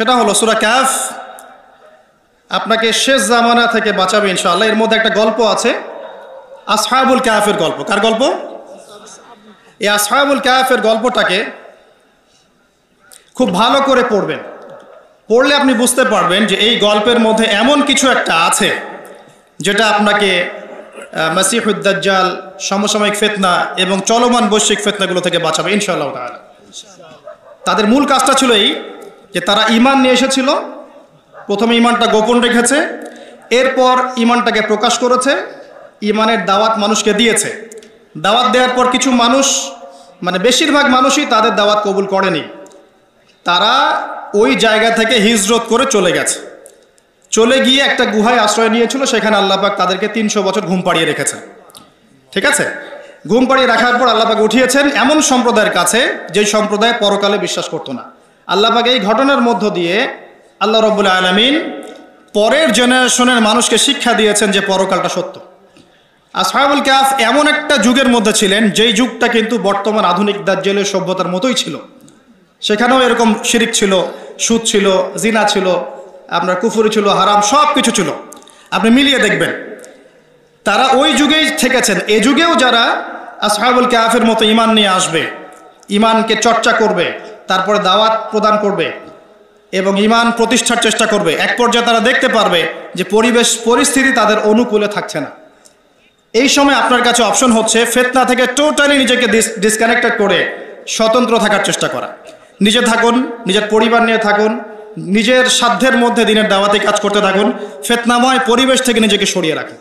সেটা হলো সূরা কাহফ আপনাকে শেষ জামানা থেকে বাঁচাবে ইনশাআল্লাহ। এর মধ্যে একটা গল্প আছে, আসহাবুল কাহফের গল্প। কার গল্প? এই আসহাবুল কাহফের গল্পটাকে খুব ভালো করে পড়বেন। পড়লে আপনি বুঝতে পারবেন যে এই গল্পের মধ্যে এমন কিছু একটা আছে যেটা আপনাকে মাসিহুদ দাজ্জাল, সমসাময়িক ফিতনা এবং চলমান বৈশ্বিক ফিতনাগুলো থেকে বাঁচাবে ইনশাআল্লাহ তাআলা। তাদের মূল কাজটা ছিল এই যে তারা ঈমান নিয়ে এসেছিল, প্রথমে ঈমানটা গোপন রেখেছে, এরপর ঈমানটাকে প্রকাশ করেছে, ঈমানের দাওয়াত মানুষকে দিয়েছে। দাওয়াত দেওয়ার পর কিছু মানুষ, মানে বেশিরভাগ মানুষই তাদের দাওয়াত কবুল করেনি। তারা ওই জায়গা থেকে হিজরত করে চলে গেছে। চলে গিয়ে একটা গুহায় আশ্রয় নিয়েছিল, সেখানে আল্লাহ পাক তাদেরকে 300 বছর ঘুম পাড়িয়ে রেখেছেন। ঠিক আছে, ঘুম পাড়িয়ে রাখার পর আল্লাহ পাক উঠিয়েছেন এমন সম্প্রদায়ের কাছে যেই সম্প্রদায় পরকালে বিশ্বাস করতো না। আল্লাহ পাক এই ঘটনার মধ্য দিয়ে আল্লাহ রাব্বুল আলামিন পরের জেনারেশনের মানুষকে শিক্ষা দিয়েছেন যে পরকালটা সত্য। আসহাবুল কাহফ এমন একটা যুগের মধ্যে ছিলেন যেই যুগটা কিন্তু বর্তমান আধুনিক দাজ্জালের সভ্যতার মতোই ছিল। সেখানেও এরকম শিরিক ছিল, সুদ ছিল, জিনা ছিল, আপনার কুফরি ছিল, হারাম সব কিছু ছিল। আপনি মিলিয়ে দেখবেন তারা ওই যুগেই থেকেছেন। এ যুগেও যারা আসহাবুল কাহফের মতো ঈমান নিয়ে আসবে, ঈমানকে চর্চা করবে, তারপরে দাওয়াত প্রদান করবে এবং ঈমান প্রতিষ্ঠার চেষ্টা করবে, এক পর্যায়ে তারা দেখতে পারবে যে পরিস্থিতি তাদের অনুকূলে থাকছে না। এই সময় আপনার কাছে অপশন হচ্ছে ফিতনা থেকে টোটালি নিজেকে ডিসকানেক্টেড করে স্বতন্ত্র থাকার চেষ্টা করা। নিজে থাকুন, নিজের পরিবার নিয়ে থাকুন, নিজের সাধ্যের মধ্যে দিনের দাওয়াতে কাজ করতে থাকুন, ফিতনাময় পরিবেশ থেকে নিজেকে সরিয়ে রাখুন।